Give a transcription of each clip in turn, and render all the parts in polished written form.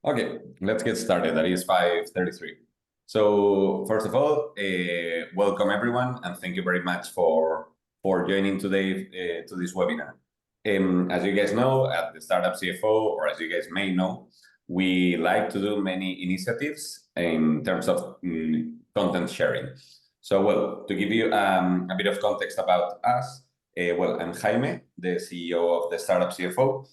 Okay, let's get started. That is 5:33. So first of all, welcome everyone, and thank you very much for joining today to this webinar. As you guys know, at the Startup CFO, or as you guys may know, we like to do many initiatives in terms of content sharing. So, well, to give you a bit of context about us, well, I'm Jaime, the CEO of the Startup CFO.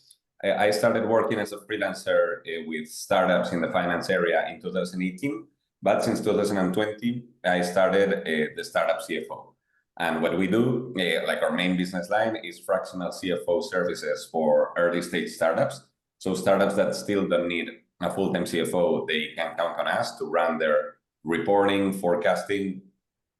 I started working as a freelancer with startups in the finance area in 2018, but since 2020, I started the Startup CFO. And what we do, like our main business line, is fractional CFO services for early stage startups. So startups that still don't need a full-time CFO, they can count on us to run their reporting, forecasting,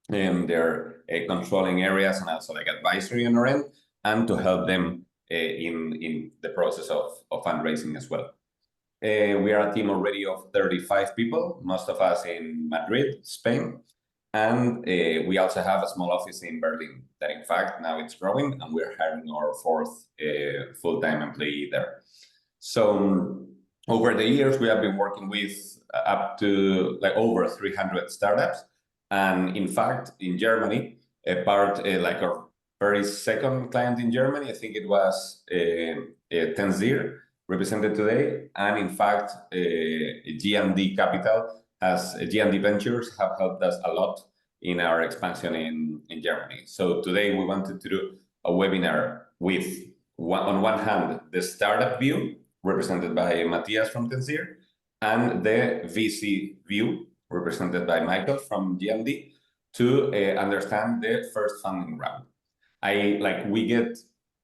and their controlling areas, and also like advisory on our end, and to help them in the process of fundraising as well. We are a team already of 35 people, most of us in Madrid, Spain. And we also have a small office in Berlin that, in fact, now it's growing, and we're hiring our fourth full-time employee there. So over the years, we have been working with up to like over 300 startups. And in fact, in Germany, like our very second client in Germany, I think it was Tenzir, represented today. And in fact, G+D G+D Ventures have helped us a lot in our expansion in Germany. So today we wanted to do a webinar with, on one hand, the startup view, represented by Matthias from Tenzir, and the VC view, represented by Michael from G+D, to understand the first funding round. We get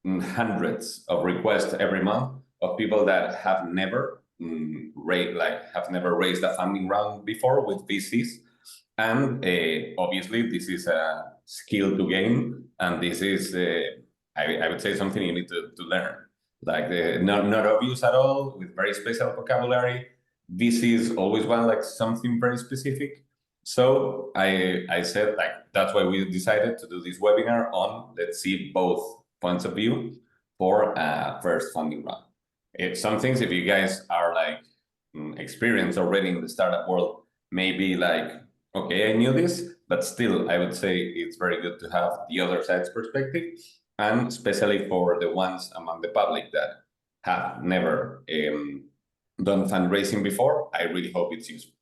hundreds of requests every month of people that have never raised a funding round before with VCs, and obviously this is a skill to gain, and this is I would say something you need to learn. Not obvious at all, with very special vocabulary. VCs always want like something very specific. So I said that's why we decided to do this webinar on, let's see both points of view for first funding round. Some things, if you guys are experienced already in the startup world, maybe okay, I knew this, but still I would say it's very good to have the other side's perspective, and especially for the ones among the public that have never done fundraising before, I really hope it's useful.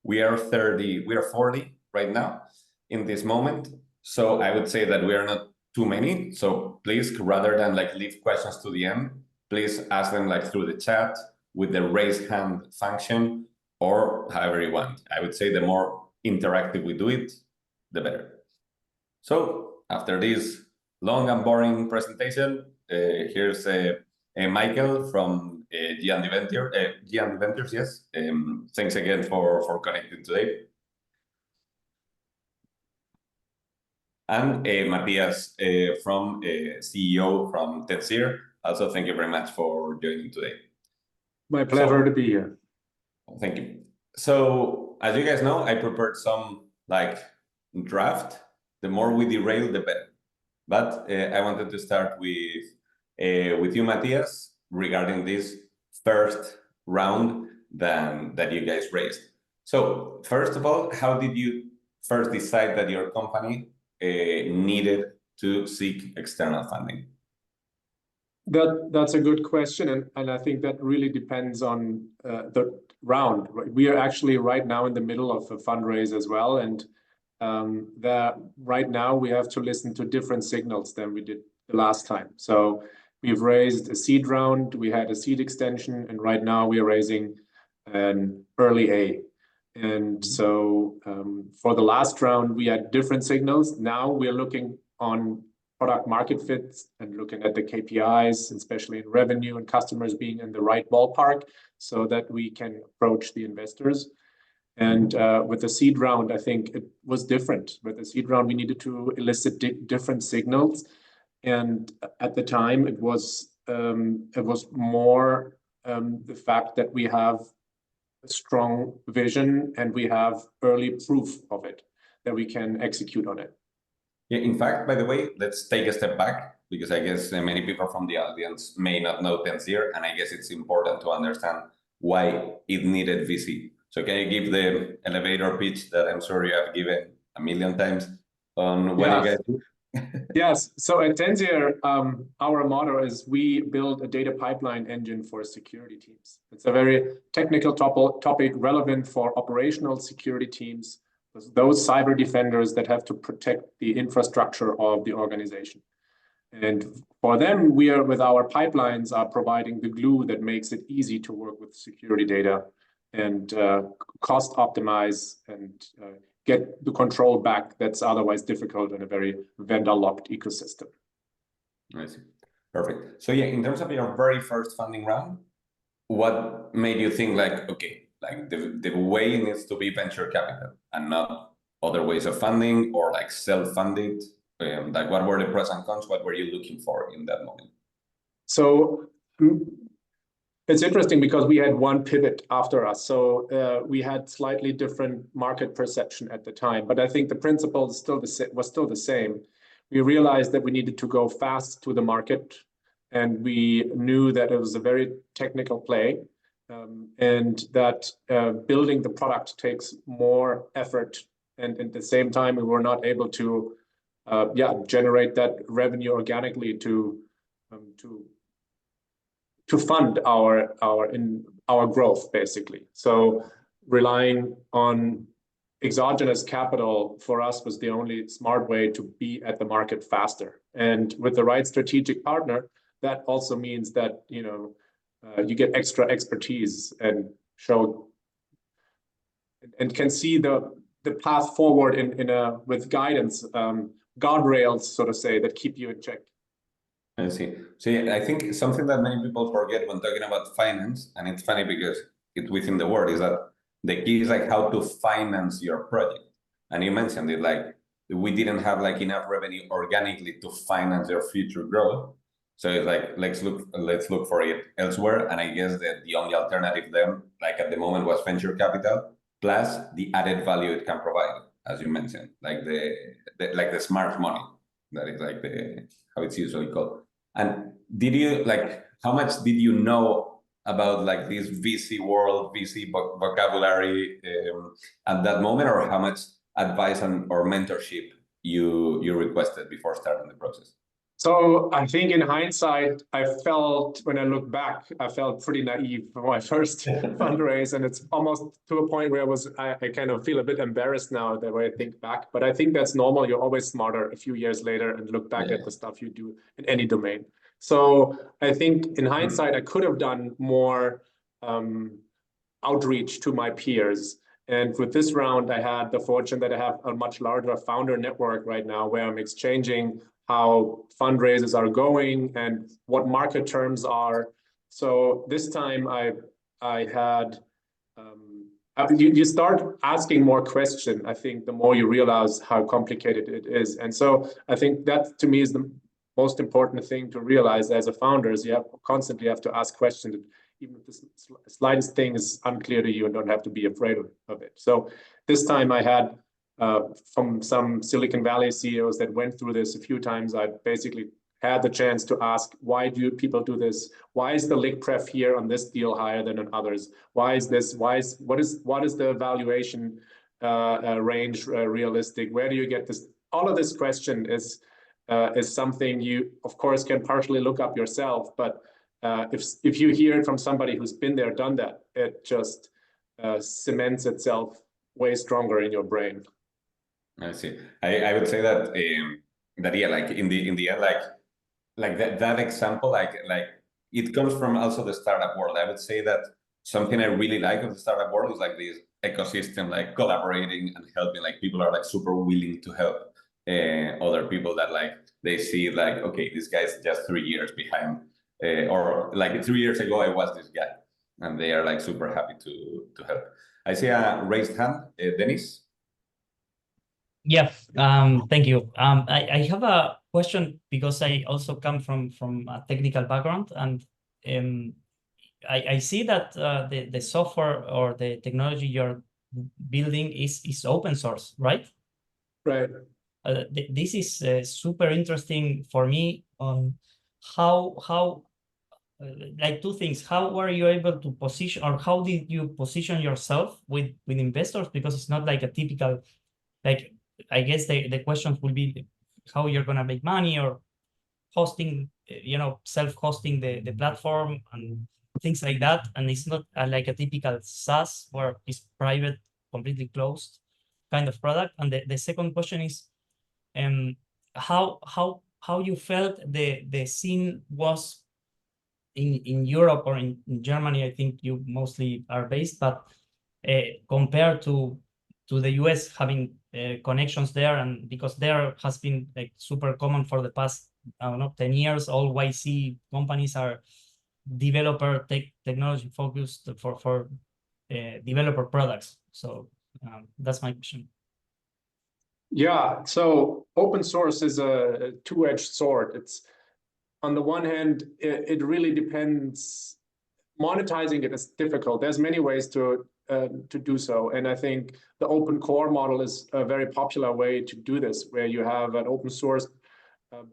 We are 40 right now in this moment. So I would say that we are not too many. So please, rather than leave questions to the end, please ask them through the chat with the raise hand function, or however you want. I would say the more interactive we do it, the better. So after this long and boring presentation, here's Michael from G+D Ventures, yes. Thanks again for connecting today. And Matthias from CEO from Tenzir. Also, thank you very much for joining today. My pleasure to be here. Thank you. So as you guys know, I prepared some draft. The more we derail, the better. But I wanted to start with you, Matthias, regarding this first round that you guys raised. So first of all, how did you first decide that your company needed to seek external funding? That's a good question, and I think that really depends on the round. We are actually right now in the middle of a fundraise as well, and right now we have to listen to different signals than we did the last time. So we've raised a seed round, we had a seed extension, and right now we are raising an early A. And so for the last round, we had different signals. Now we're looking on product market fits and looking at the KPIs, especially in revenue and customers being in the right ballpark, so that we can approach the investors. And with the seed round, I think it was different. With the seed round, we needed to elicit different signals. And at the time, it was more the fact that we have a strong vision and we have early proof of it, that we can execute on it. Yeah, in fact, by the way, let's take a step back, because I guess many people from the audience may not know Tenzir, and I guess it's important to understand why it needed VC. So can you give the elevator pitch that I'm sure you have given a million times on what you guys do? Yes. So at Tenzir, our motto is we build a data pipeline engine for security teams. It's a very technical topic relevant for operational security teams, those cyber defenders that have to protect the infrastructure of the organization. And for them, we are with our pipelines are providing the glue that makes it easy to work with security data and cost optimize and get the control back that's otherwise difficult in a very vendor-locked ecosystem. I see. Perfect. So yeah, in terms of your very first funding round, what made you think like, okay, like the way needs to be venture capital and not other ways of funding or like self-funded? Like what were the pros and cons? What were you looking for in that moment? So it's interesting because we had one pivot after us. So we had slightly different market perception at the time, but I think the principle was still the same. We realized that we needed to go fast to the market, and we knew that it was a very technical play, and that building the product takes more effort. And at the same time, we were not able to generate that revenue organically to fund our growth, basically. So relying on exogenous capital for us was the only smart way to be at the market faster. And with the right strategic partner, that also means that you get extra expertise and show and can see the path forward with guidance, guardrails, so to say, that keep you in check. I see. So yeah, I think something that many people forget when talking about finance, and it's funny because it's within the word, is that the key is like how to finance your project. And you mentioned it, like we didn't have like enough revenue organically to finance your future growth. So it's like let's look for it elsewhere. And I guess that the only alternative then, like at the moment, was venture capital plus the added value it can provide, as you mentioned, like the smart money. That is like how it's usually called. And did you like how much did you know about like this VC world, VC vocabulary at that moment, or how much advice or mentorship you requested before starting the process? So I think in hindsight, when I look back, I felt pretty naive for my first fundraise, and it's almost to a point where I kind of feel a bit embarrassed now the way I think back. But I think that's normal. You're always smarter a few years later and look back at the stuff you do in any domain. So I think in hindsight, I could have done more outreach to my peers. And with this round, I had the fortune that I have a much larger founder network right now where I'm exchanging how fundraisers are going and what market terms are. So this time I had, you start asking more questions, I think, the more you realize how complicated it is. And so I think that to me is the most important thing to realize as a founder is you constantly have to ask questions, even if the slightest thing is unclear to you, and don't have to be afraid of it. So this time I had from some Silicon Valley CEOs that went through this a few times, I basically had the chance to ask, why do people do this? Why is the lick pref here on this deal higher than on others? Why is this? What is the valuation range realistic? Where do you get this? All of this question is something you, of course, can partially look up yourself, but if you hear it from somebody who's been there, done that, it just cements itself way stronger in your brain. I see. I would say that yeah, like in the end, like that example, like it comes from also the startup world. I would say that something I really like of the startup world is like this ecosystem, like collaborating and helping. Like people are like super willing to help other people that like they see like, okay, this guy's just 3 years behind, or like 3 years ago I was this guy, and they are like super happy to help. I see a raised hand, Dennis. Yeah, thank you. I have a question because I also come from a technical background, and I see that the software or the technology you're building is open source, right? Right. This is super interesting for me on how like two things. How were you able to position, or how did you position yourself with investors? Because it's not like a typical, like, I guess the questions will be how you're gonna make money, or hosting, self-hosting the platform and things like that. And it's not like a typical SaaS where it's private, completely closed kind of product. And the second question is, how you felt the scene was in Europe or in Germany. I think you mostly are based, but compared to the US, having connections there, and because there has been like super common for the past, I don't know, 10 years, all YC companies are developer technology focused for developer products. So that's my question. Yeah, so open source is a two-edged sword. It's, on the one hand, it really depends. Monetizing it is difficult. There's many ways to do so, and I think the open core model is a very popular way to do this, where you have an open source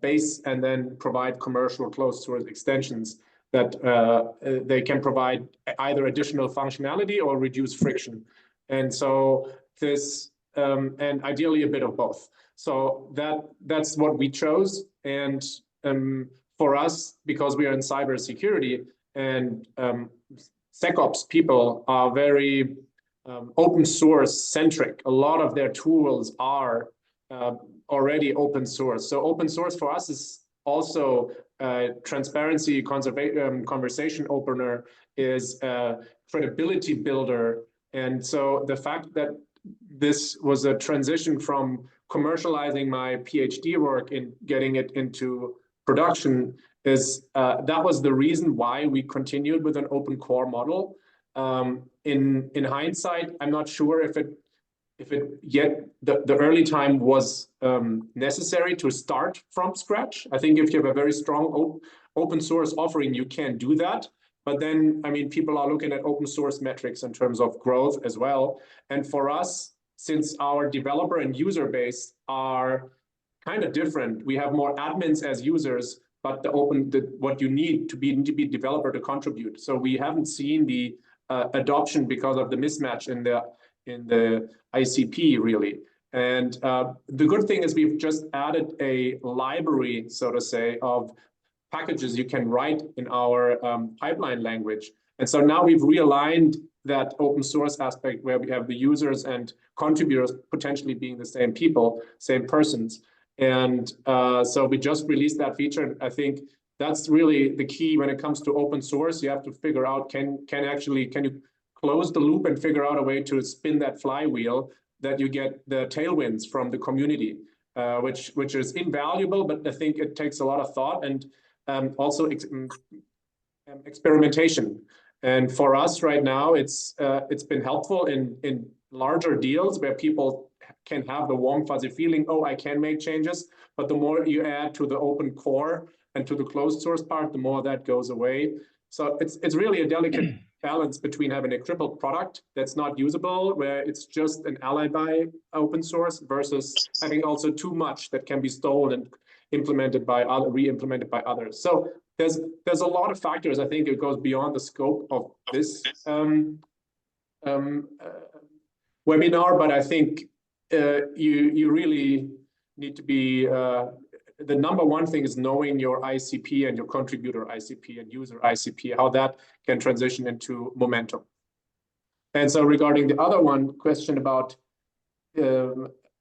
base and then provide commercial closed source extensions that they can provide either additional functionality or reduce friction. And so this, and ideally a bit of both. So that's what we chose. And for us, because we are in cybersecurity, and SecOps people are very open source centric. A lot of their tools are already open source. So open source for us is also transparency, conversation opener, is a credibility builder. And so the fact that this was a transition from commercializing my PhD work and getting it into production is that was the reason why we continued with an open core model. In hindsight, I'm not sure if it yet the early time was necessary to start from scratch. I think if you have a very strong open source offering, you can do that. But then, I mean, people are looking at open source metrics in terms of growth as well. And for us, since our developer and user base are kind of different, we have more admins as users, but what you need to be developer to contribute. So we haven't seen the adoption because of the mismatch in the ICP really. And the good thing is we've just added a library, so to say, of packages you can write in our pipeline language. And so now we've realigned that open source aspect where we have the users and contributors potentially being the same people, same persons. And so we just released that feature. And I think that's really the key when it comes to open source. You have to figure out, can you close the loop and figure out a way to spin that flywheel that you get the tailwinds from the community, which is invaluable, but I think it takes a lot of thought and also experimentation. And for us right now, it's been helpful in larger deals where people can have the warm fuzzy feeling, oh, I can make changes. But the more you add to the open core and to the closed source part, the more that goes away. So it's really a delicate balance between having a crippled product that's not usable, where it's just an alibi open source, versus having also too much that can be stolen and implemented by re-implemented by others. So there's a lot of factors. I think it goes beyond the scope of this webinar, but I think you really need to be the number one thing is knowing your ICP and your contributor ICP and user ICP, how that can transition into momentum. And so regarding the other question about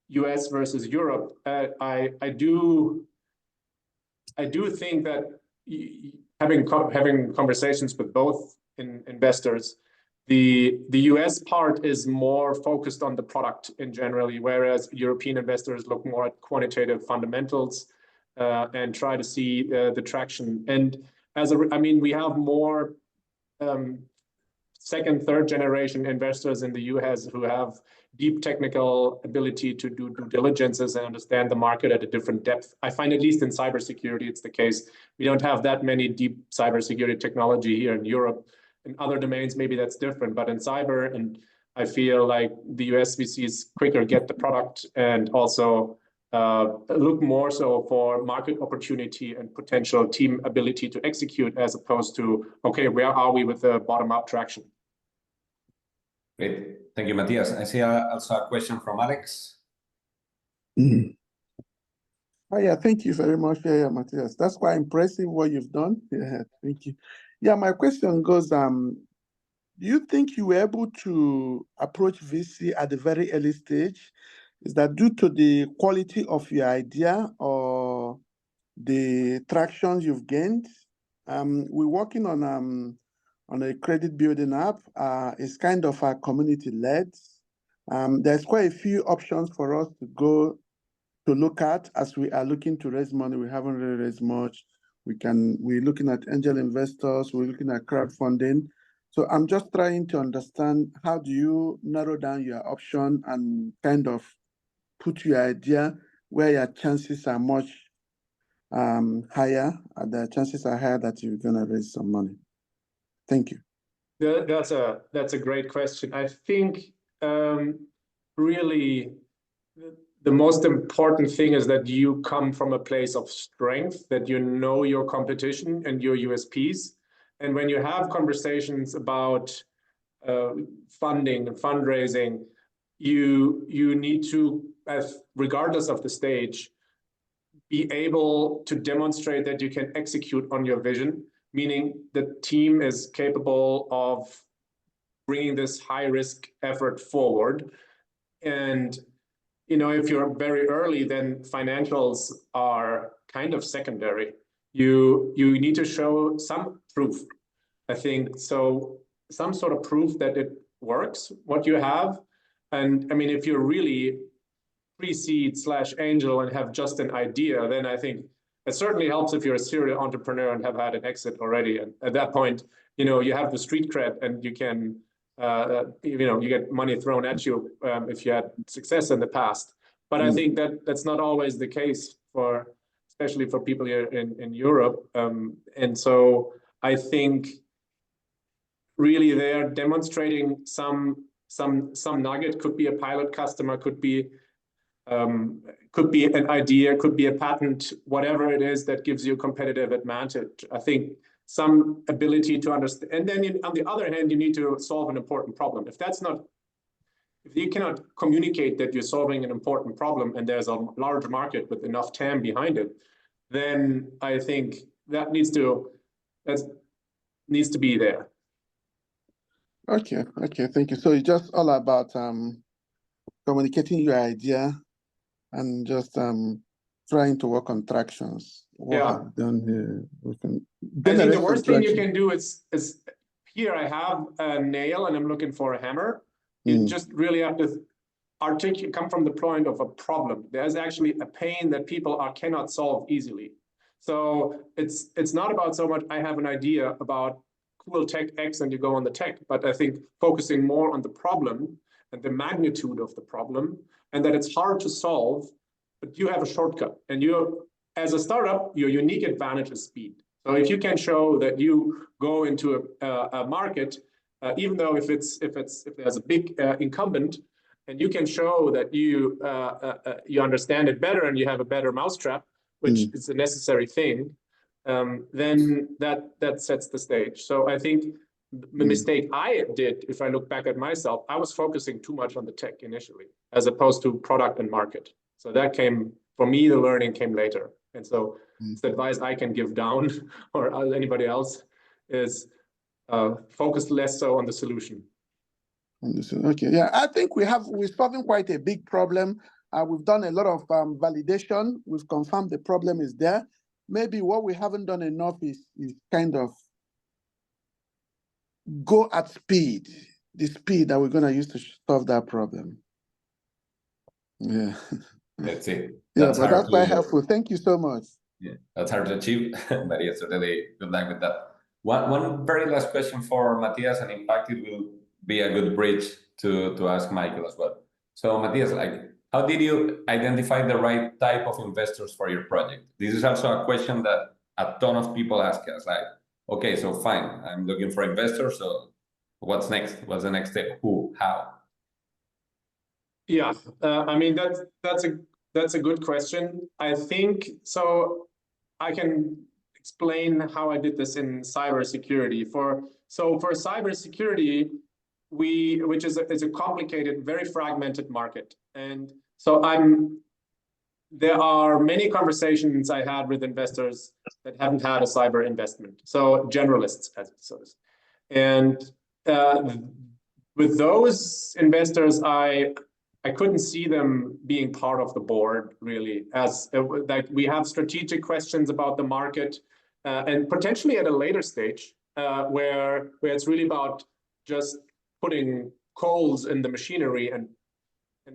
US versus Europe, I do think that having conversations with both investors, the US part is more focused on the product in generally, whereas European investors look more at quantitative fundamentals and try to see the traction. And we have more second, third generation investors in the US who have deep technical ability to do due diligences and understand the market at a different depth. I find at least in cybersecurity, it's the case. We don't have that many deep cybersecurity technology here in Europe. In other domains, maybe that's different, but in cyber, and I feel like the US VCs quicker get the product and also look more so for market opportunity and potential team ability to execute, as opposed to, okay, where are we with the bottom-up traction? Great. Thank you, Matthias. I see also a question from Alex. Oh, yeah, thank you very much, Matthias. That's quite impressive what you've done. Yeah, thank you. Yeah, my question goes, do you think you were able to approach VC at the very early stage? Is that due to the quality of your idea or the traction you've gained? We're working on a credit building app. It's kind of a community-led. There's quite a few options for us to look at as we are looking to raise money. We haven't really raised much. We're looking at angel investors. We're looking at crowdfunding. So I'm just trying to understand, how do you narrow down your option and kind of put your idea where your chances are much higher, and the chances are higher that you're going to raise some money? Thank you. That's a great question. I think really the most important thing is that you come from a place of strength, that you know your competition and your USPs. And when you have conversations about funding and fundraising, you need to, regardless of the stage, be able to demonstrate that you can execute on your vision, meaning the team is capable of bringing this high-risk effort forward. And if you're very early, then financials are kind of secondary. You need to show some proof, I think. So some sort of proof that it works, what you have. And I mean, if you're really pre-seed / angel and have just an idea, then I think it certainly helps if you're a serial entrepreneur and have had an exit already. And at that point, you have the street cred, and you can you get money thrown at you if you had success in the past. But I think that's not always the case, especially for people here in Europe. And so I think really they're demonstrating some nugget. Could be a pilot customer, could be an idea, could be a patent, whatever it is that gives you a competitive advantage. I think some ability to understand. And then on the other hand, you need to solve an important problem. If you cannot communicate that you're solving an important problem and there's a large market with enough TAM behind it, then I think that needs to be there. Okay, thank you. So it's just all about communicating your idea and just trying to work on tractions. Yeah. Done here. I think the worst thing you can do is here I have a nail and I'm looking for a hammer. You just really have to come from the point of a problem. There's actually a pain that people cannot solve easily. So it's not about so much I have an idea about cool tech X and you go on the tech, but I think focusing more on the problem and the magnitude of the problem, and that it's hard to solve, but you have a shortcut. And as a startup, your unique advantage is speed. So if you can show that you go into a market, even though if there's a big incumbent, and you can show that you understand it better and you have a better mousetrap, which is a necessary thing, then that sets the stage. So I think the mistake I did, if I look back at myself, I was focusing too much on the tech initially, as opposed to product and market. So that came, for me, the learning came later. And so the advice I can give down or anybody else is focus less so on the solution. Okay, yeah, I think we're solving quite a big problem. We've done a lot of validation. We've confirmed the problem is there. Maybe what we haven't done enough is kind of go at speed, the speed that we're going to use to solve that problem. Yeah. That's it. Yeah, but that's quite helpful. Thank you so much. Yeah, that's hard to achieve, but yes, really good luck with that. One very last question for Matthias, and in fact, it will be a good bridge to ask Michael as well. So Matthias, how did you identify the right type of investors for your project? This is also a question that a ton of people ask us, okay, so fine, I'm looking for investors, so what's next? What's the next step? Who? How? Yeah, I mean, that's that's a good question. I think so. I can explain how I did this in cybersecurity. For cybersecurity, which is a complicated, very fragmented market, and so there are many conversations I had with investors that haven't had a cyber investment, so generalists, as it says. And with those investors, I couldn't see them being part of the board really, as like we have strategic questions about the market, and potentially at a later stage where it's really about just putting coals in the machinery and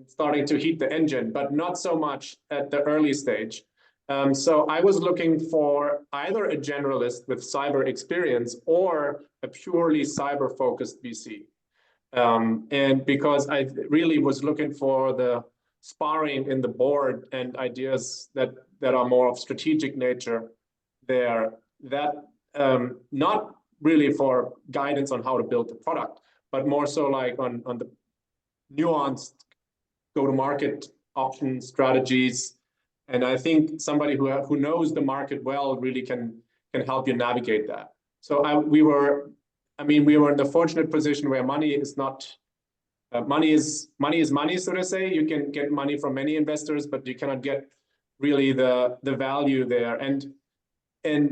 starting to heat the engine, but not so much at the early stage. So I was looking for either a generalist with cyber experience or a purely cyber-focused VC. And because I really was looking for the sparring in the board and ideas that are more of strategic nature there, that not really for guidance on how to build the product, but more so like on the nuanced go-to-market options, strategies. And I think somebody who knows the market well really can help you navigate that. So we were in the fortunate position where money is not money is money, so to say. You can get money from many investors, but you cannot get really the value there. And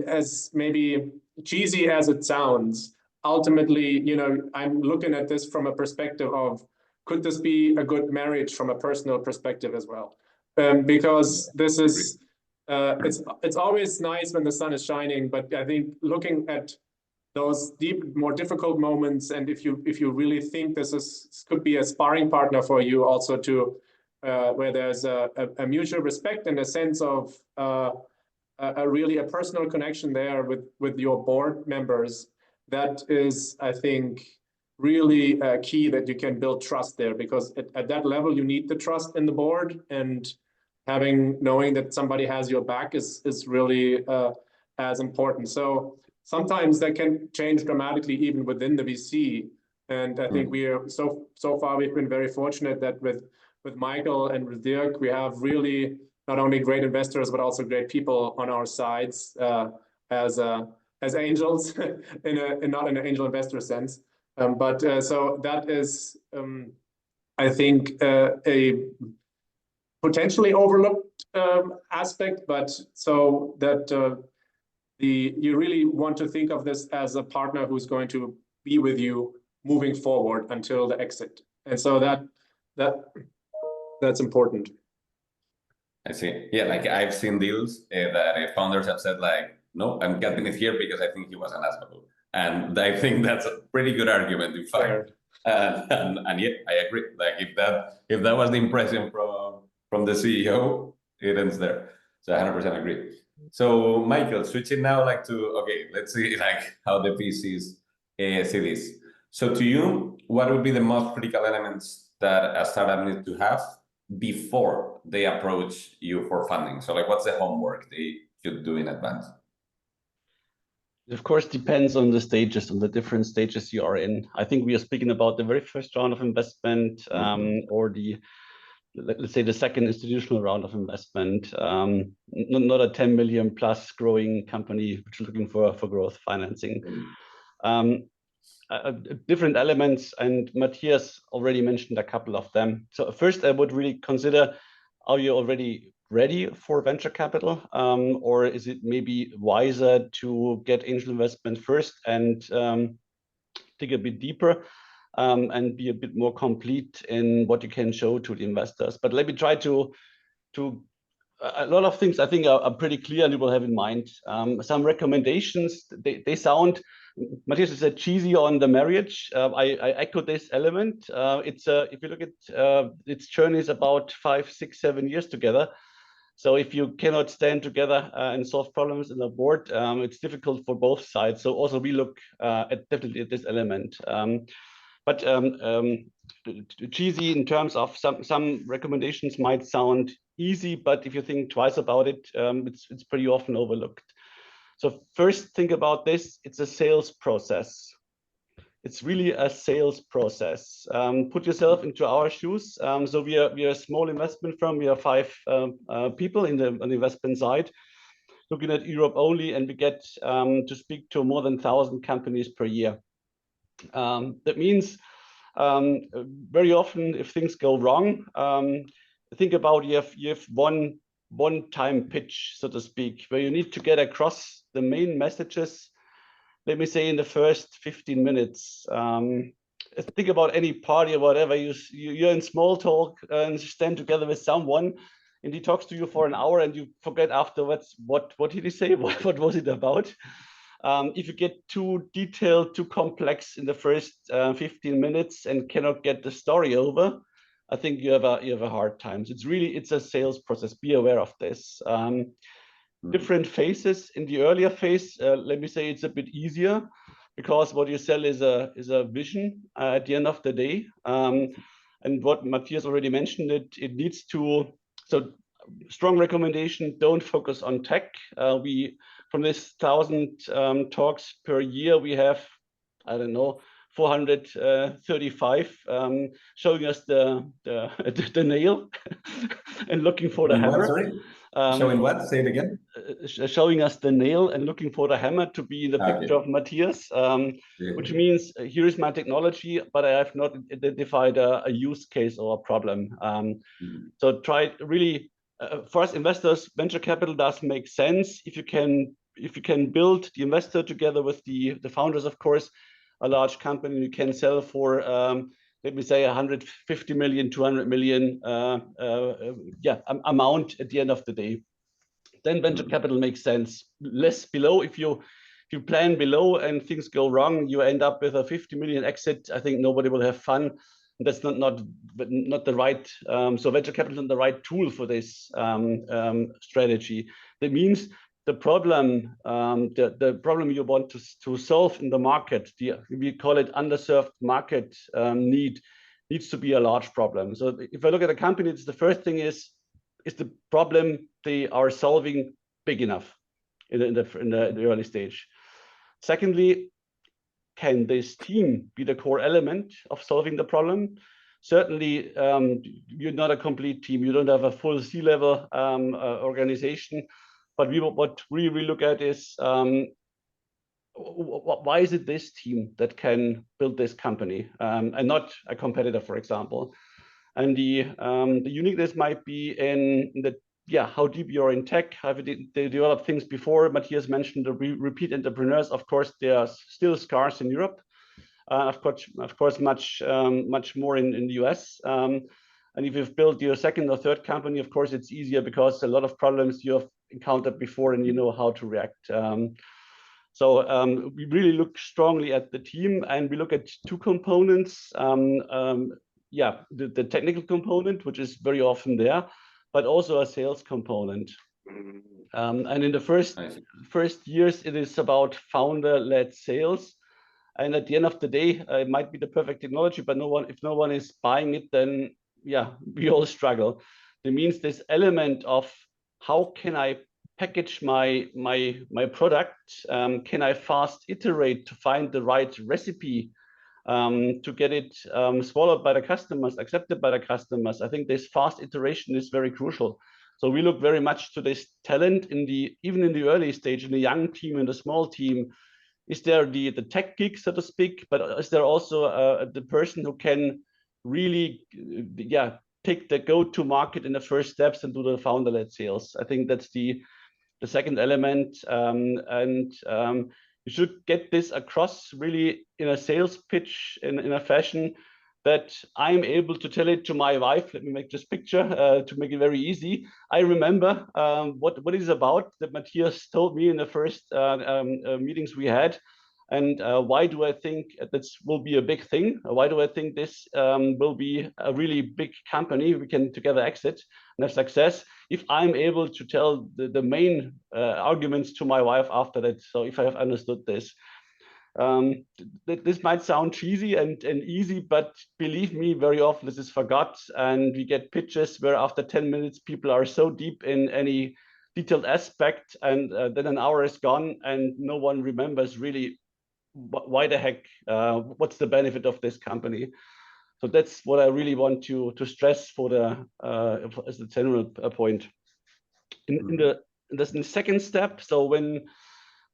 as maybe cheesy as it sounds, ultimately, I'm looking at this from a perspective of, could this be a good marriage from a personal perspective as well? Because this is it's always nice when the sun is shining, but I think looking at those more difficult moments, and if you really think this could be a sparring partner for you, also to where there's a mutual respect and a sense of really a personal connection there with your board members, that is, I think, really key, that you can build trust there, because at that level you need the trust in the board, and knowing that somebody has your back is really as important. So sometimes that can change dramatically even within the VC. And I think we are so far we've been very fortunate that with Michael and with Dirk, we have really not only great investors but also great people on our sides as angels in not in an angel investor sense. So that is I think a potentially overlooked aspect, but so that you really want to think of this as a partner who's going to be with you moving forward until the exit. And so that's important. I see. Yeah, like I've seen deals that founders have said like, no, I'm getting it here because I think he was unaskable. And I think that's a pretty good argument, in fact. And yeah, I agree. Like if that was the impression from the CEO, it ends there. So I 100% agree. So Michael, switching now like to, okay, let's see like how the VCs see this. So to you, what would be the most critical elements that a startup needs to have before they approach you for funding? So like what's the homework they should do in advance? It of course depends on the stages, on the different stages you are in. I think we are speaking about the very first round of investment, or let's say the second institutional round of investment, not a 10 million plus growing company which is looking for growth financing. Different elements, and Matthias already mentioned a couple of them. So first, I would really consider, are you already ready for venture capital, or is it maybe wiser to get angel investment first and dig a bit deeper and be a bit more complete in what you can show to the investors? But let me try to a lot of things I think are pretty clear and you will have in mind. Some recommendations, they sound, Matthias said cheesy on the marriage. I echo this element. If you look at its journey is about 5, 6, 7 years together. So if you cannot stand together and solve problems in a board, it's difficult for both sides. So also we look definitely at this element. But cheesy in terms of some recommendations might sound easy, but if you think twice about it, it's pretty often overlooked. So first, think about this. It's a sales process. it's really a sales process. Put yourself into our shoes. So we are a small investment firm. We are 5 people on the investment side, looking at Europe only, and we get to speak to more than 1,000 companies per year. That means very often, if things go wrong, think about you have one-time pitch, so to speak, where you need to get across the main messages, let me say, in the first 15 minutes. Think about any party or whatever, you're in small talk and stand together with someone, and he talks to you for an hour and you forget afterwards what did he say, what was it about. If you get too detailed, too complex in the first 15 minutes and cannot get the story over, I think you have a hard time. So it's a sales process. Be aware of this. Different phases. In the earlier phase, let me say it's a bit easier, because what you sell is a vision at the end of the day. And what Matthias already mentioned, it needs to, so strong recommendation, don't focus on tech. From this 1,000 talks per year, we have, I don't know, 435 showing us the nail and looking for the hammer. What, sorry? Showing what? Say it again. Showing us the nail and looking for the hammer to be in the picture of Matthias, which means here is my technology, but I have not identified a use case or a problem. So try really, for us investors, venture capital does make sense if you can build the investor together with the founders, of course, a large company you can sell for let me say 150 million, 200 million amount at the end of the day. Then venture capital makes sense. Less below, if you plan below and things go wrong, you end up with a 50 million exit. I think nobody will have fun. That's not the right. So venture capital is not the right tool for this strategy. That means the problem you want to solve in the market, we call it underserved market needs to be a large problem. So if I look at a company, it's the first thing is the problem they are solving big enough in the early stage. Secondly, can this team be the core element of solving the problem? Certainly, you're not a complete team. You don't have a full C-level organization. But what we look at is why is it this team that can build this company and not a competitor, for example? And the uniqueness might be in how deep you're in tech. Have they developed things before? Matthias mentioned the repeat entrepreneurs. Of course, they are still scarce in Europe. Of course, much more in the US. And if you've built your second or third company, of course, it's easier because a lot of problems you have encountered before and you know how to react. So we really look strongly at the team, and we look at two components. The technical component, which is very often there, but also a sales component. And in the first years, it is about founder-led sales. And at the end of the day, it might be the perfect technology, but if no one is buying it, then we all struggle. That means this element of how can I package my product? Can I fast iterate to find the right recipe to get it swallowed by the customers, accepted by the customers? I think this fast iteration is very crucial. So we look very much to this talent even in the early stage, in the young team, in the small team. Is there the tech geek, so to speak, but is there also the person who can really take the go-to market in the first steps and do the founder-led sales? I think that's the second element, and you should get this across really in a sales pitch in a fashion that I'm able to tell it to my wife. Let me make this picture to make it very easy. I remember what it is about that Matthias told me in the first meetings we had, and why do I think this will be a big thing? Why do I think this will be a really big company we can together exit and have success? If I'm able to tell the main arguments to my wife after that, so if I have understood this. This might sound cheesy and easy, but believe me, very often this is forgot, and we get pitches where after 10 minutes people are so deep in any detailed aspect, and then an hour is gone and no one remembers really why the heck? What's the benefit of this company? So that's what I really want to stress for the as the general point. In the second step, so when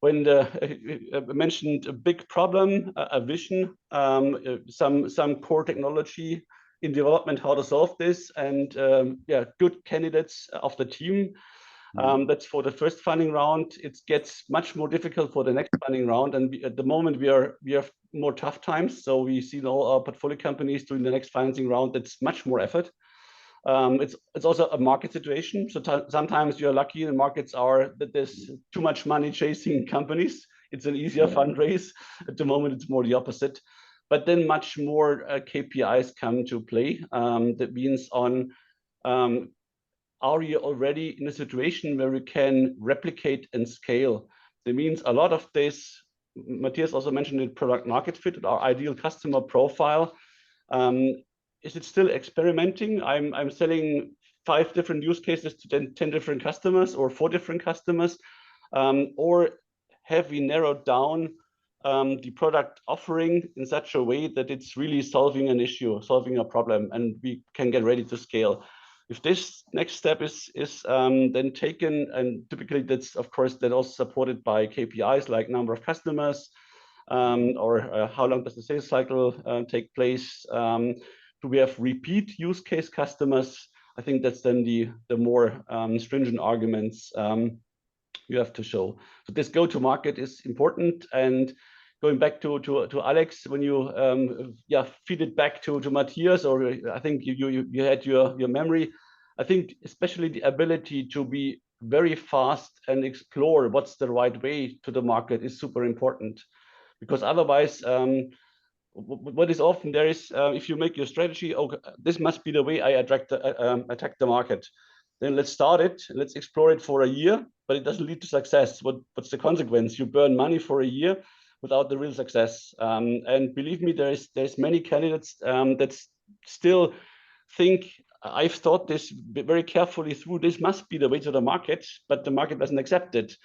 the mentioned a big problem, a vision, some core technology in development, how to solve this, and yeah, good candidates of the team. That's for the first funding round. It gets much more difficult for the next funding round, and at the moment we have more tough times. So we see all our portfolio companies doing the next financing round. That's much more effort. It's also a market situation. So sometimes you're lucky, the markets are that there's too much money chasing companies. It's an easier fundraise. At the moment, it's more the opposite. But then much more KPIs come to play. That means on are you already in a situation where we can replicate and scale? That means a lot of this, Matthias also mentioned it, product market fit, our ideal customer profile. Is it still experimenting? I'm selling 5 different use cases to 10 different customers or 4 different customers, or have we narrowed down the product offering in such a way that it's really solving an issue, solving a problem, and we can get ready to scale? If this next step is then taken, and typically that's of course then also supported by KPIs like number of customers, or how long does the sales cycle take place? Do we have repeat use case customers? I think that's then the more stringent arguments you have to show. So this go-to-market is important. And going back to Alex, when you feed it back to Matthias, or I think you had your memory. I think especially the ability to be very fast and explore what's the right way to the market is super important, because otherwise, what is often there is if you make your strategy, okay, this must be the way I attack the market. Then let's start it, let's explore it for a year, but it doesn't lead to success. What's the consequence? You burn money for a year without the real success. And believe me, there's many candidates that still think, I've thought this very carefully through, this must be the way to the market, but the market doesn't accept it.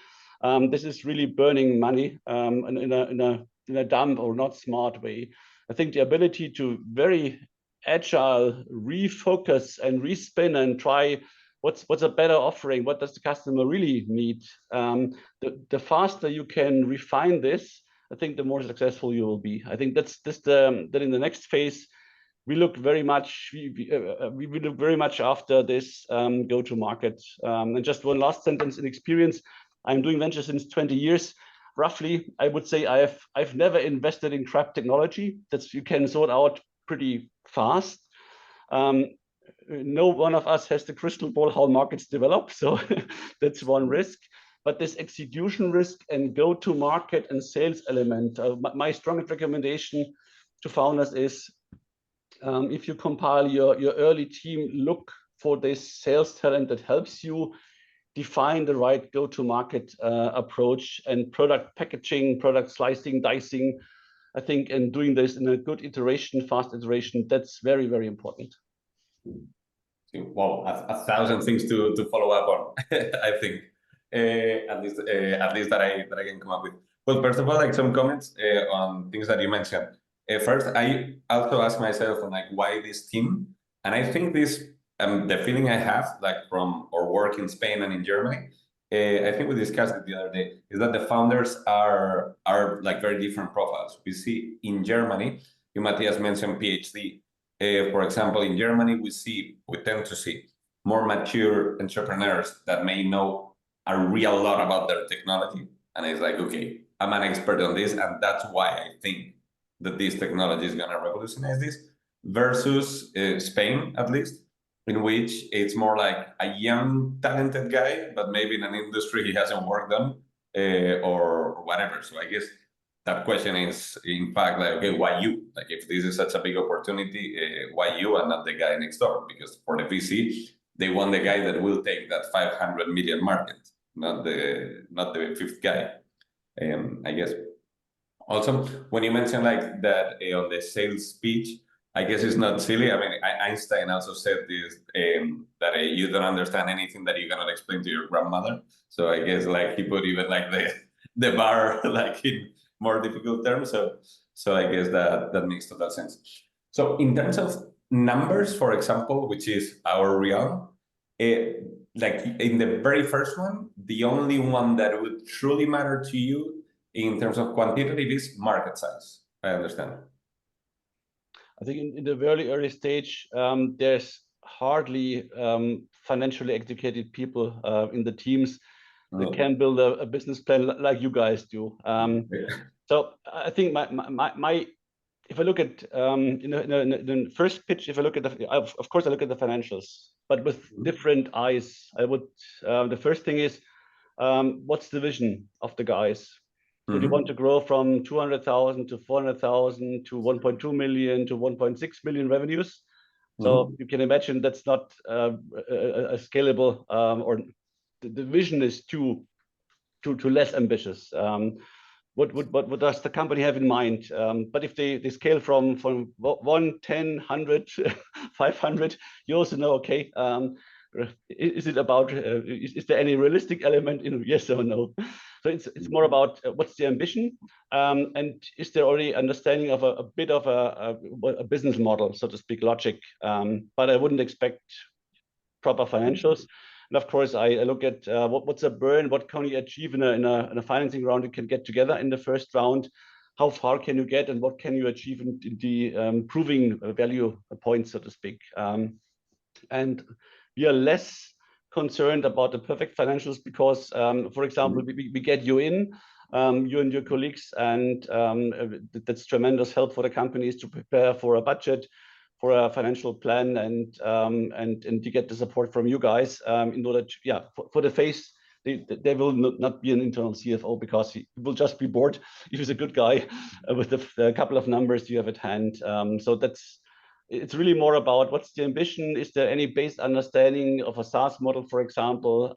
This is really burning money in a dumb or not smart way. I think the ability to very agile refocus and respin and try what's a better offering, what does the customer really need, the faster you can refine this, I think the more successful you will be. I think that's that in the next phase we look very much we look very much after this go to market. And just one last sentence in experience. I'm doing venture since 20 years. Roughly, I would say I've never invested in crap technology that you can sort out pretty fast. No one of us has the crystal ball how markets develop, so that's one risk. But this execution risk and go-to-market and sales element, my strongest recommendation to founders is if you compile your early team, look for this sales talent that helps you define the right go-to-market approach and product packaging, product slicing, dicing. I think, and doing this in a good iteration, fast iteration, that's very, very important. Wow, 1,000 things to follow up on. I think at least that I can come up with. Well, first of all, like some comments on things that you mentioned. First, I also ask myself on like why this team, and I think this the feeling I have like from our work in Spain and in Germany. I think we discussed it the other day, is that the founders are like very different profiles. We see in Germany, you Matthias mentioned PhD. For example, in Germany, we tend to see more mature entrepreneurs that may know a real lot about their technology. And it's like, okay, I'm an expert on this. And that's why I think that this technology is going to revolutionize this, versus Spain, at least, in which it's more like a young, talented guy, but maybe in an industry he hasn't worked on or whatever. So I guess that question is, in fact, like, okay, why you? Like, if this is such a big opportunity, why you and not the guy next door? Because for the VC, they want the guy that will take that 500 million market, not the fifth guy. I guess. Also, when you mentioned like that on the sales speech, I guess it's not silly. I mean, Einstein also said this, that you don't understand anything that you cannot explain to your grandmother. So I guess like he put even like the bar like more difficult term. So I guess that makes total sense. So in terms of numbers, for example, which is our realm, like in the very first one, the only one that would truly matter to you in terms of quantitative is market size. I understand. I think in the very early stage, there's hardly financially educated people in the teams that can build a business plan like you guys do. So I think my if I look at in the first pitch, if I look at of course I look at the financials, but with different eyes. I would the first thing is what's the vision of the guys? So you want to grow from 200,000 to 400,000 to 1.2 million to 1.6 million revenues. So you can imagine that's not a scalable or the vision is too less ambitious. What does the company have in mind? But if they scale from 1, 10, 100, 500, you also know, okay, is it about, is there any realistic element in yes or no? So it's more about what's the ambition, and is there already understanding of a bit of a business model, so to speak, logic. But I wouldn't expect proper financials. And of course, I look at what's a burn, what can you achieve in a financing round you can get together in the first round, how far can you get, and what can you achieve in the proving value points, so to speak. And we are less concerned about the perfect financials because, for example, we get you in, you and your colleagues, and that's tremendous help for the companies to prepare for a budget, for a financial plan, and to get the support from you guys in order to, for the phase, there will not be an internal CFO because he will just be bored if he's a good guy with the couple of numbers you have at hand. So it's really more about what's the ambition. Is there any base understanding of a SaaS model, for example?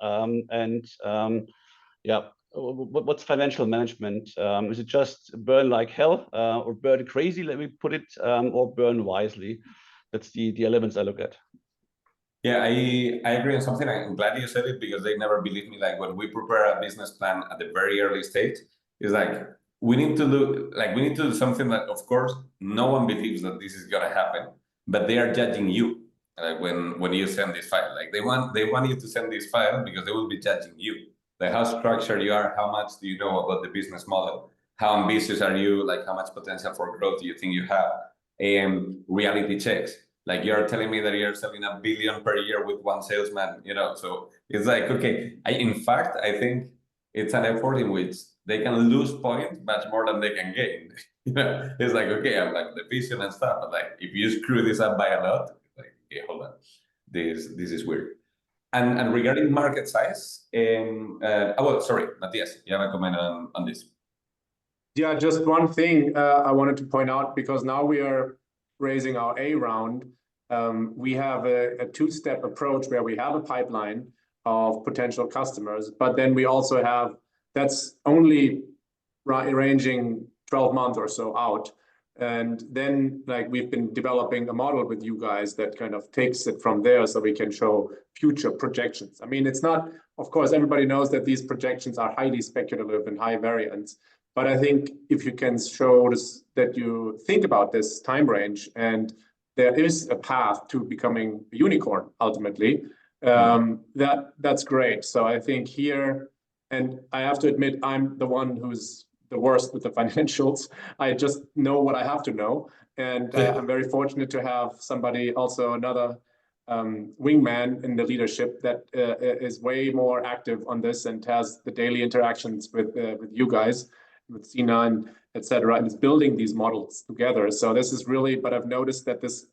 What's financial management? Is it just burn like hell or burn crazy, let me put it, or burn wisely? That's the elements I look at. Yeah, I agree on something. I'm glad you said it because they never believe me. Like when we prepare a business plan at the very early stage, it's like we need to do something that, of course, no one believes that this is gonna happen, but they are judging you. Like when you send this file, like they want you to send this file because they will be judging you. Like how structured you are, how much do you know about the business model, how ambitious are you, like how much potential for growth do you think you have, and reality checks. Like you're telling me that you're selling $1 billion per year with one salesman, you know. So it's like, okay, in fact, I think it's an effort in which they can lose points much more than they can gain. You know, it's like, okay, I'm like the vision and stuff, but like if you screw this up by a lot, like, okay, hold on, this is weird. And regarding market size, sorry, Matthias, you have a comment on this? Yeah, just one thing I wanted to point out, because now we are raising our A round. We have a two-step approach where we have a pipeline of potential customers, but then we also have, that's only ranging 12 months or so out. And then like we've been developing a model with you guys that kind of takes it from there so we can show future projections. I mean, it's not, of course, everybody knows that these projections are highly speculative and high variance. But I think if you can show this, that you think about this time range and there is a path to becoming a unicorn ultimately, that's great. So I think here, and I have to admit, I'm the one who's the worst with the financials. I just know what I have to know. And I'm very fortunate to have somebody, also another wingman in the leadership that is way more active on this and has the daily interactions with you guys, with Sina and etc., and is building these models together. So this is really, but I've noticed that this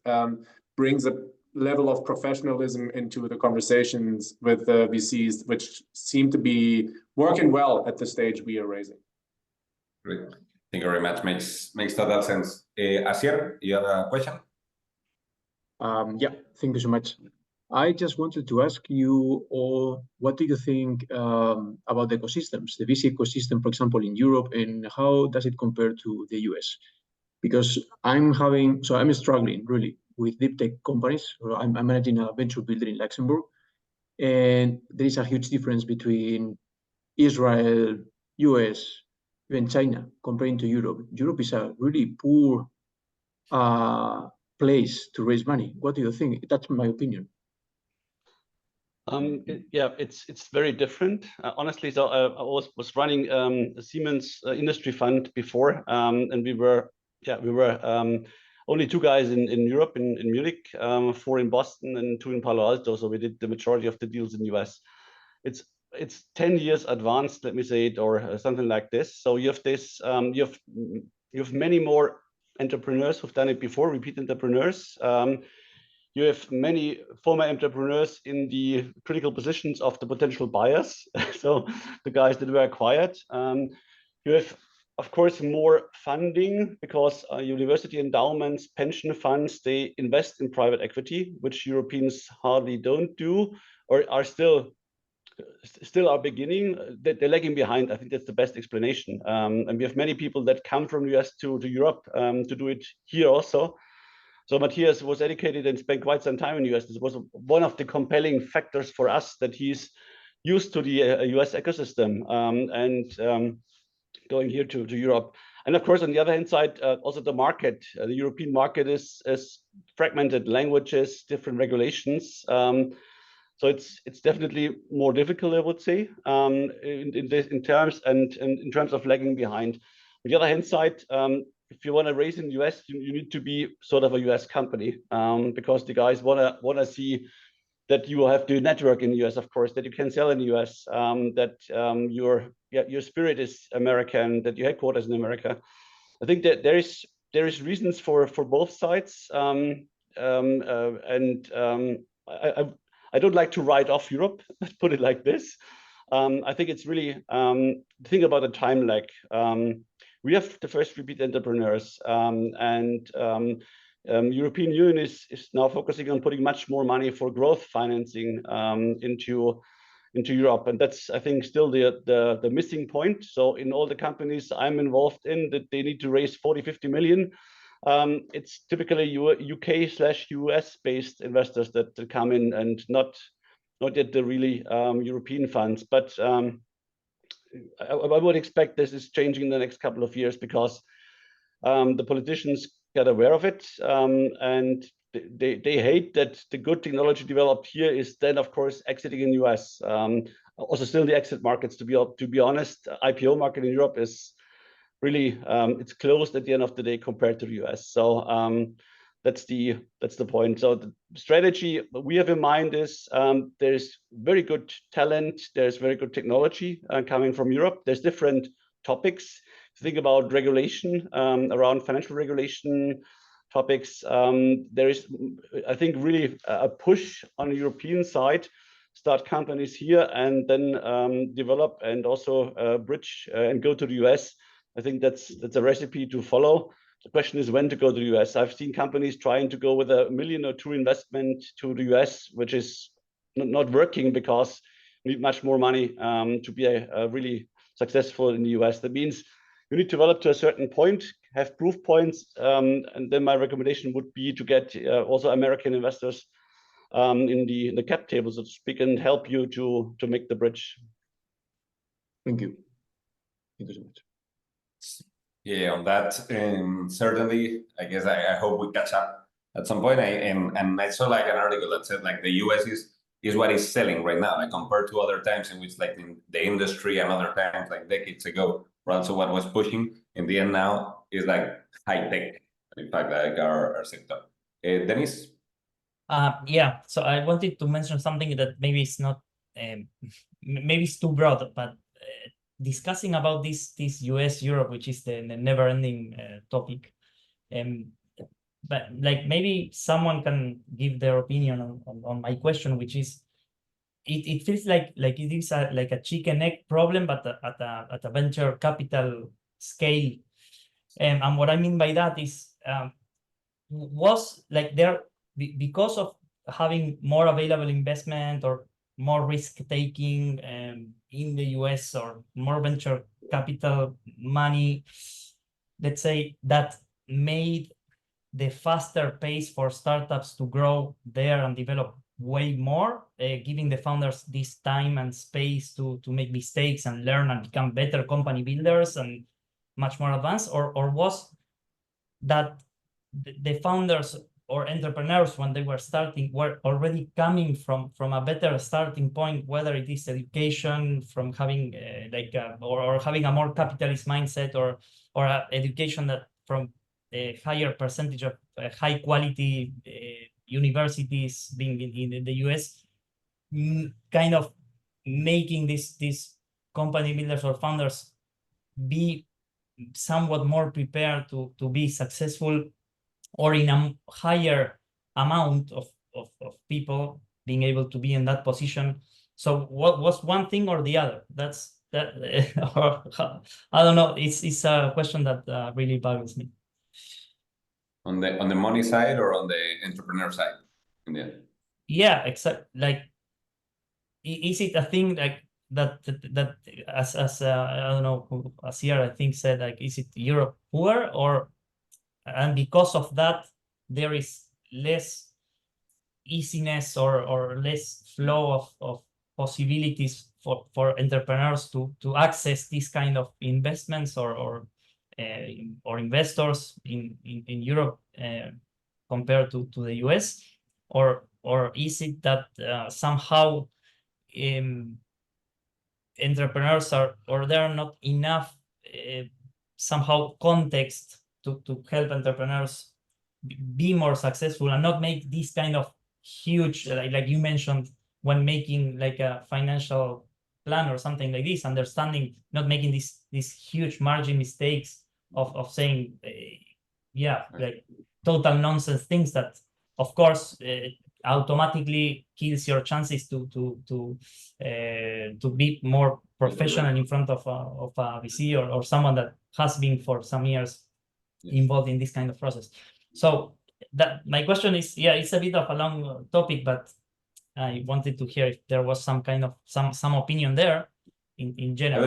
brings a level of professionalism into the conversations with the VCs, which seem to be working well at the stage we are raising. Great. Thank you very much. Makes total sense. Asier, you have a question? Yeah, thank you so much. I just wanted to ask you all, what do you think about the ecosystems, the VC ecosystem, for example, in Europe, and how does it compare to the US? Because I'm struggling really with deep tech companies. I'm managing a venture builder in Luxembourg, and there is a huge difference between Israel, US, even China, comparing to Europe. Europe is a really poor place to raise money. What do you think? That's my opinion. Yeah, it's very different. Honestly, so I was running a Siemens industry fund before, and we were only 2 guys in Europe, in Munich, 4 in Boston, and 2 in Palo Alto. So we did the majority of the deals in the US. It's 10 years advanced, let me say it, or something like this. So you have this, you have many more entrepreneurs who've done it before, repeat entrepreneurs. You have many former entrepreneurs in the critical positions of the potential buyers, so the guys that were acquired. You have, of course, more funding because university endowments, pension funds, they invest in private equity, which Europeans hardly don't do, or are still are beginning. They're lagging behind. I think that's the best explanation. And we have many people that come from the US to Europe to do it here also. So Matthias was educated and spent quite some time in the US. This was one of the compelling factors for us, that he's used to the US ecosystem and going here to Europe. And of course, on the other hand side, also the market. The European market is fragmented, languages, different regulations. So it's definitely more difficult, I would say, in terms of lagging behind. On the other hand side, if you want to raise in the US, you need to be sort of a US company, because the guys wanna see that you have the network in the US, of course, that you can sell in the US, that your spirit is American, that your headquarters in America. I think that there is reasons for both sides, I don't like to write off Europe. Let's put it like this. I think it's really think about the time lag. We have the first repeat entrepreneurs, and European Union is now focusing on putting much more money for growth financing into Europe, and that's, I think, still the missing point. So in all the companies I'm involved in, that they need to raise 40-50 million. It's typically UK/US based investors that come in, and not yet the really European funds. But I would expect this is changing in the next couple of years, because the politicians get aware of it, and they hate that the good technology developed here is then, of course, exiting in the US. Also, still the exit markets, to be honest, IPO market in Europe is really it's closed at the end of the day compared to the US. So that's the point. So the strategy we have in mind is there's very good talent, there's very good technology coming from Europe. There's different topics. Think about regulation, around financial regulation topics. There is, I think, really a push on the European side, start companies here and then develop and also bridge and go to the US. I think that's a recipe to follow. The question is when to go to the US. I've seen companies trying to go with $1 million or $2 million investment to the US, which is not working, because you need much more money to be really successful in the US. That means you need to develop to a certain point, have proof points, and then my recommendation would be to get also American investors in the cap table, so to speak, and help you to make the bridge. Thank you. Thank you so much. Yeah, on that, certainly, I guess I hope we catch up at some point. And I saw like an article that said like the US is what is selling right now, like compared to other times in which like in the industry and other times like decades ago, right? So what was pushing in the end now is like high tech, in fact, like our sector. Dennis? Yeah, so I wanted to mention something that maybe it's not, maybe it's too broad, but discussing about this US-Europe, which is the never-ending topic. But like maybe someone can give their opinion on my question, which is, it feels like it is like a chicken egg problem, but at a venture capital scale. And what I mean by that is, was like there, because of having more available investment or more risk taking in the US, or more venture capital money, let's say, that made the faster pace for startups to grow there and develop way more, giving the founders this time and space to make mistakes and learn and become better company builders, and much more advanced, or was that the founders or entrepreneurs, when they were starting, were already coming from a better starting point, whether it is education, from having or having a more capitalist mindset, or education that from a higher percentage of high quality universities being in the US, kind of making these company builders or founders be somewhat more prepared to be successful, or in a higher amount of people being able to be in that position. So what was one thing or the other? That's that. Or, I don't know. It's a question that really bothers me. On the money side or on the entrepreneur side? In the end. Yeah, exactly. Like, is it a thing like that as I don't know who, Asier, I think, said, like, is it Europe poor, or and because of that there is less easiness or less flow of possibilities for entrepreneurs to access this kind of investments or investors in Europe compared to the US, or is it that somehow entrepreneurs are, or there are not enough somehow context to help entrepreneurs be more successful and not make this kind of huge, like you mentioned, when making like a financial plan or something like this, understanding, not making these huge margin mistakes of saying, yeah, like total nonsense things that, of course, automatically kills your chances to be more professional in front of a VC or someone that has been for some years involved in this kind of process. So that my question is, yeah, it's a bit of a long topic, but I wanted to hear if there was some kind of some opinion there in general.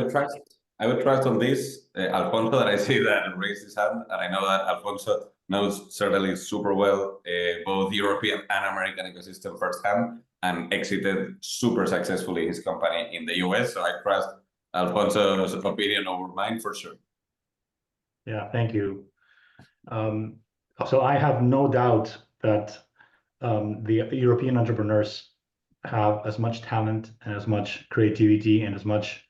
I would trust on this Alfonso, that I see that raised his hand, and I know that Alfonso knows certainly super well both European and American ecosystem firsthand, and exited super successfully his company in the US. So I trust Alfonso's opinion over mine for sure. Yeah, thank you. So I have no doubt that the European entrepreneurs have as much talent and as much creativity and as much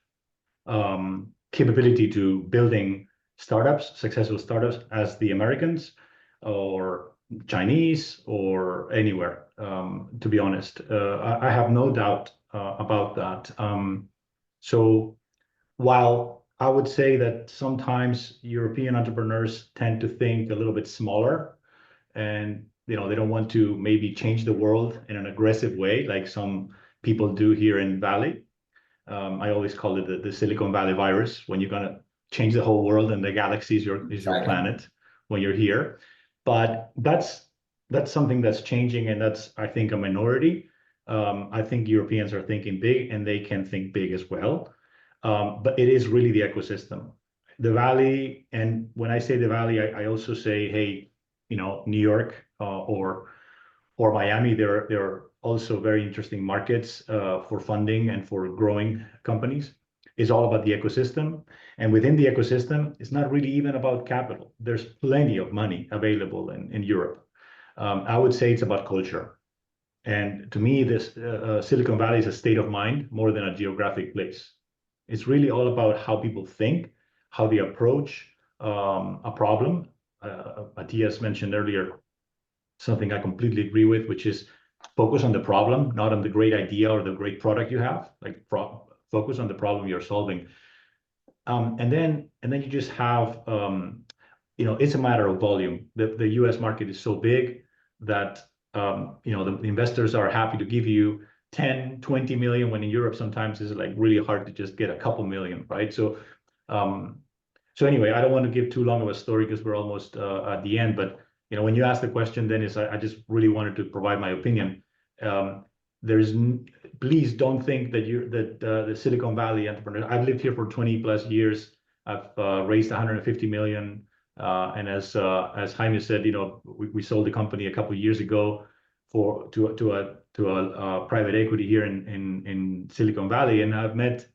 capability to building startups, successful startups, as the Americans or Chinese or anywhere, to be honest. I have no doubt about that. So while I would say that sometimes European entrepreneurs tend to think a little bit smaller, and they don't want to maybe change the world in an aggressive way like some people do here in Valley. I always call it the Silicon Valley virus, when you're gonna change the whole world and the galaxy is your planet when you're here. But that's something that's changing, and that's, I think, a minority. I think Europeans are thinking big, and they can think big as well. But it is really the ecosystem, the Valley. And when I say the Valley, I also say, hey, New York or Miami, they're also very interesting markets for funding and for growing companies. It's all about the ecosystem. And within the ecosystem, it's not really even about capital. There's plenty of money available in Europe. I would say it's about culture. And to me, this Silicon Valley is a state of mind more than a geographic place. It's really all about how people think, how they approach a problem. Matthias mentioned earlier something I completely agree with, which is focus on the problem, not on the great idea or the great product you have. Like focus on the problem you're solving, and then you just have it's a matter of volume. The U.S. market is so big that the investors are happy to give you 10, 20 million, when in Europe sometimes it's like really hard to just get a couple million, right? So anyway, I don't want to give too long of a story because we're almost at the end, but when you ask the question, Dennis, I just really wanted to provide my opinion. Please don't think that the Silicon Valley entrepreneurs. I've lived here for 20 plus years. I've raised 150 million, and as Jaime said, we sold the company a couple of years ago to a private equity here in Silicon Valley, and I've met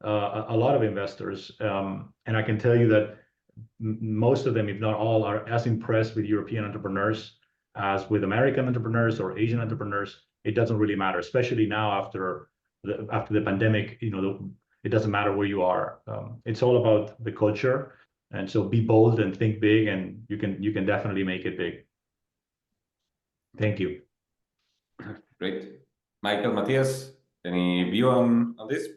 a lot of investors, and I can tell you that most of them, if not all, are as impressed with European entrepreneurs as with American entrepreneurs or Asian entrepreneurs. It doesn't really matter, especially now after the pandemic. It doesn't matter where you are. It's all about the culture, and so be bold and think big, and you can definitely make it big. Thank you. Great. Michael, Matthias, any view on this?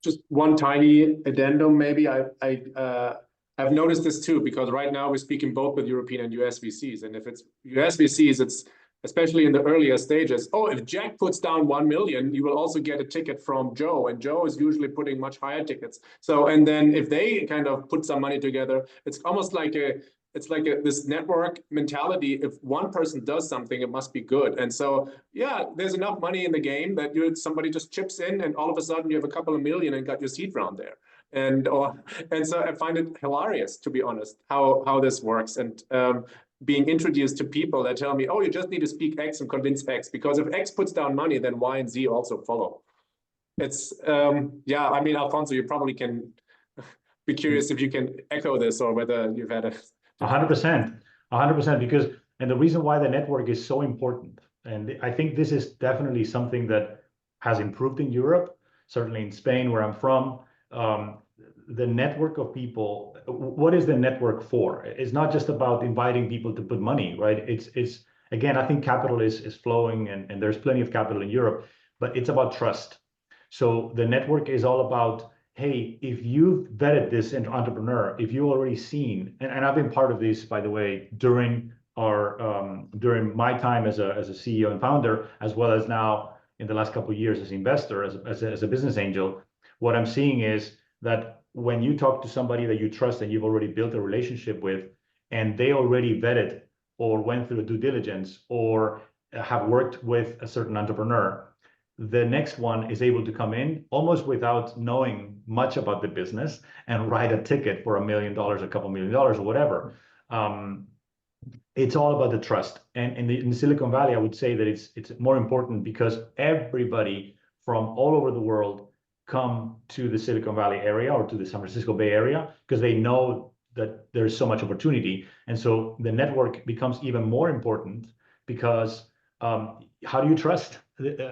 Just one tiny addendum, maybe. I've noticed this too, because right now we're speaking both with European and US VCs. And if it's US VCs, it's especially in the earlier stages. Oh, if Jack puts down 1 million, you will also get a ticket from Joe. And Joe is usually putting much higher tickets. So, and then if they kind of put some money together, it's almost like this network mentality. If one person does something, it must be good. And so, yeah, there's enough money in the game that somebody just chips in, and all of a sudden you have a couple of million and got your seed round there. And so I find it hilarious, to be honest, how this works. And being introduced to people that tell me, oh, you just need to speak X and convince X, because if X puts down money, then Y and Z also follow. It's yeah. I mean, Alfonso, you probably can be curious if you can echo this, or whether you've had a 100%, because, and the reason why the network is so important, and I think this is definitely something that has improved in Europe, certainly in Spain, where I'm from. The network of people, what is the network for? It's not just about inviting people to put money, right? It's again, I think capital is flowing, and there's plenty of capital in Europe, but it's about trust. So the network is all about, hey, if you've vetted this entrepreneur, if you've already seen, and I've been part of this, by the way, during my time as a CEO and founder, as well as now in the last couple of years as investor, as a business angel. What I'm seeing is that when you talk to somebody that you trust and you've already built a relationship with, and they already vetted or went through a due diligence or have worked with a certain entrepreneur, the next one is able to come in almost without knowing much about the business and write a ticket for $1 million, a couple $1 million, or whatever. It's all about the trust. And in Silicon Valley, I would say that it's more important because everybody from all over the world come to the Silicon Valley area or to the San Francisco Bay Area because they know that there's so much opportunity. And so the network becomes even more important because how do you trust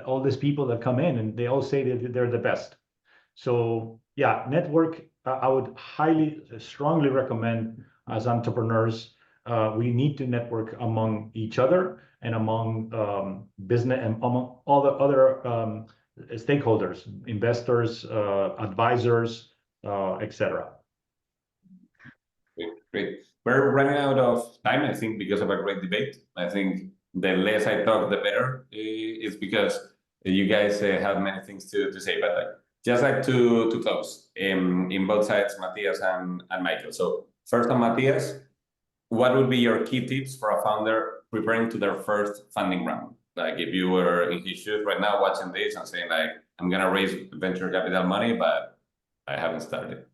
all these people that come in and they all say that they're the best? So yeah, network, I would strongly recommend as entrepreneurs, we need to network among each other and among business and among all the other stakeholders, investors, advisors, etc. Great. We're running out of time, I think, because of a great debate. I think the less I talk, the better. It's because you guys have many things to say, but just like to close in both sides, Matthias and Michael. So first on Matthias, what would be your key tips for a founder preparing to their first funding round? Like if you were in his shoes right now watching this and saying like, I'm going to raise venture capital money, but I haven't started.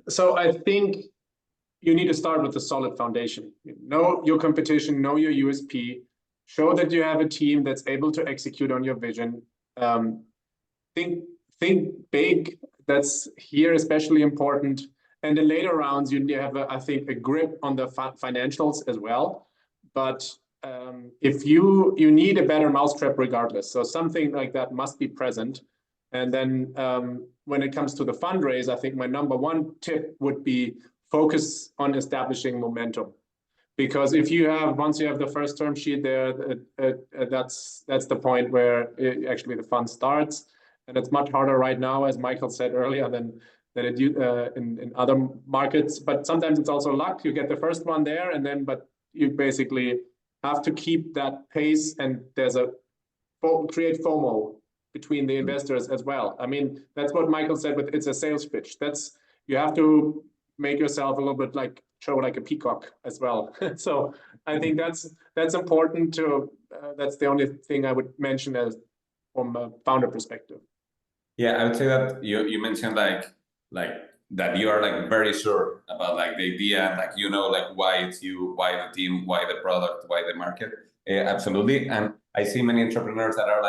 So I think you need to start with a solid foundation. Know your competition, know your USP, show that you have a team that's able to execute on your vision. Think big. That's here especially important. And in later rounds, you have, I think, a grip on the financials as well. But if you need a better mousetrap regardless, so something like that must be present. And then when it comes to the fundraise, I think my number one tip would be focus on establishing momentum. Because if you have, once you have the first term sheet there, that's the point where actually the fund starts. And it's much harder right now, as Michael said earlier, than it in other markets. But sometimes it's also luck. You get the first one there, and then, but you basically have to keep that pace, and there's create FOMO between the investors as well. I mean, that's what Michael said, but it's a sales pitch. You have to make yourself a little bit show like a peacock as well. So I think that's important to, that's the only thing I would mention as from a founder perspective. Yeah, I would say that you mentioned like that you are very sure about the idea and why it's you, why the team, why the product, why the market. Absolutely. And I see many entrepreneurs that are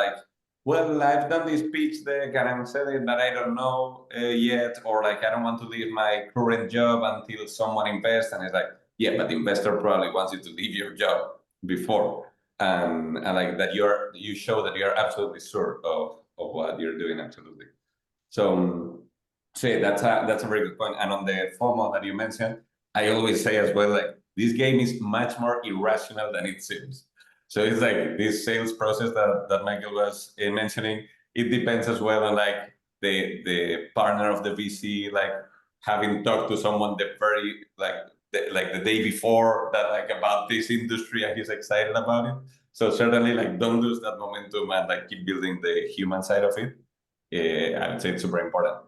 well, I've done this pitch deck and I'm selling that I don't know yet, or like I don't want to leave my current job until someone invests. And it's like, yeah, but the investor probably wants you to leave your job before, and like that you show that you're absolutely sure of what you're doing, absolutely. So yeah, that's a very good point. And on the FOMO that you mentioned, I always say as well, like this game is much more irrational than it seems. So it's like this sales process that Michael was mentioning. It depends as well on like the partner of the VC, like having talked to someone the very like the day before that, like about this industry, and he's excited about it. So certainly, like, don't lose that momentum and like keep building the human side of it. I would say it's super important.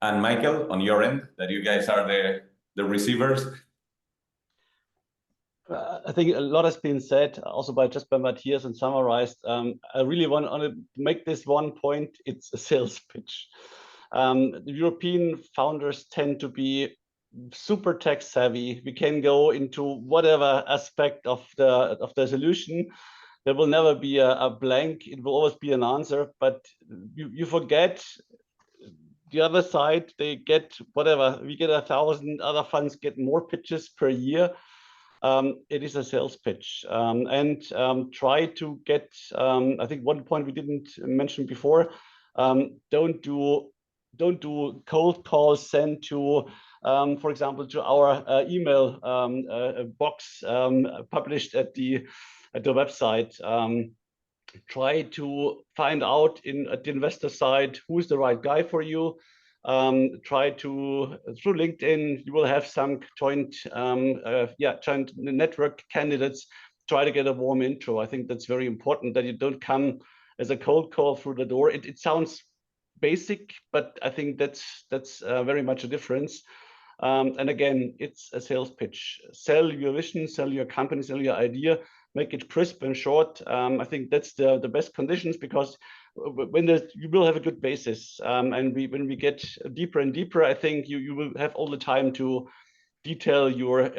And Michael, on your end, that you guys are the receivers. I think a lot has been said also by Matthias and summarized. I really want to make this one point. It's a sales pitch. The European founders tend to be super tech savvy. We can go into whatever aspect of the solution. There will never be a blank. It will always be an answer. But you forget the other side. They get whatever. We get 1,000. Other funds get more pitches per year. It is a sales pitch, and try to get. I think one point we didn't mention before. Don't do cold calls sent to, for example, to our email box published at the website. Try to find out at the investor side who is the right guy for you. Try to, through LinkedIn, you will have some joint network candidates. Try to get a warm intro. I think that's very important, that you don't come as a cold call through the door. It sounds basic, but I think that's very much a difference. And again, it's a sales pitch. Sell your vision, sell your company, sell your idea, make it crisp and short. I think that's the best conditions, because when you will have a good basis. And when we get deeper and deeper, I think you will have all the time to detail your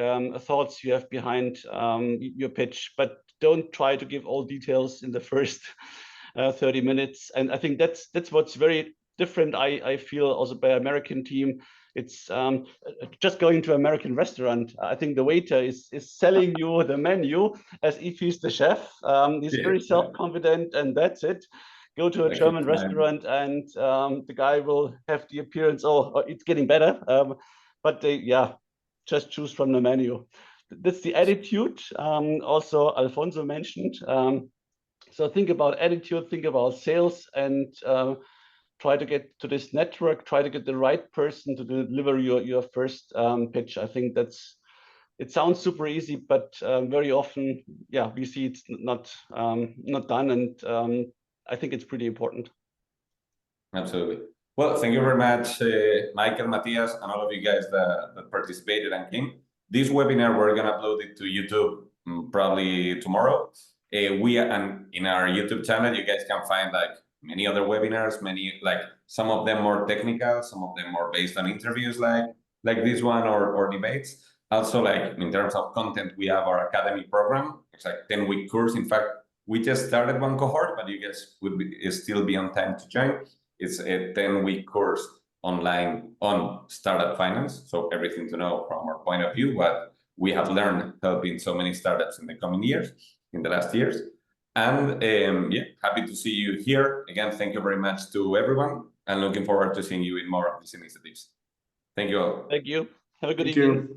thoughts you have behind your pitch, but don't try to give all details in the first 30 minutes. And I think that's what's very different. I feel also by American team. It's just going to an American restaurant. I think the waiter is selling you the menu as if he's the chef. He's very self-confident, and that's it. Go to a German restaurant, and the guy will have the appearance. Oh, it's getting better. But just choose from the menu. That's the attitude. Also, Alfonso mentioned. So think about attitude. Think about sales, and try to get to this network, try to get the right person to deliver your first pitch. I think it sounds super easy, but very often, we see it's not done, and I think it's pretty important. Absolutely. Well, thank you very much, Michael, Matthias, and all of you guys that participated and came. This webinar, we're gonna upload it to YouTube probably tomorrow. And in our YouTube channel, you guys can find like many other webinars, like some of them more technical, some of them more based on interviews like this one or debates. Also, like in terms of content, we have our academy program. It's like 10-week course. In fact, we just started one cohort, but you guys would still be on time to join. It's a 10-week course online on startup finance. So everything to know from our point of view, what we have learned helping so many startups in the last years. And happy to see you here. Again, thank you very much to everyone, and looking forward to seeing you in more of these initiatives. Thank you all. Thank you. Have a good evening.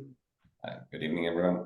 Good evening, everyone.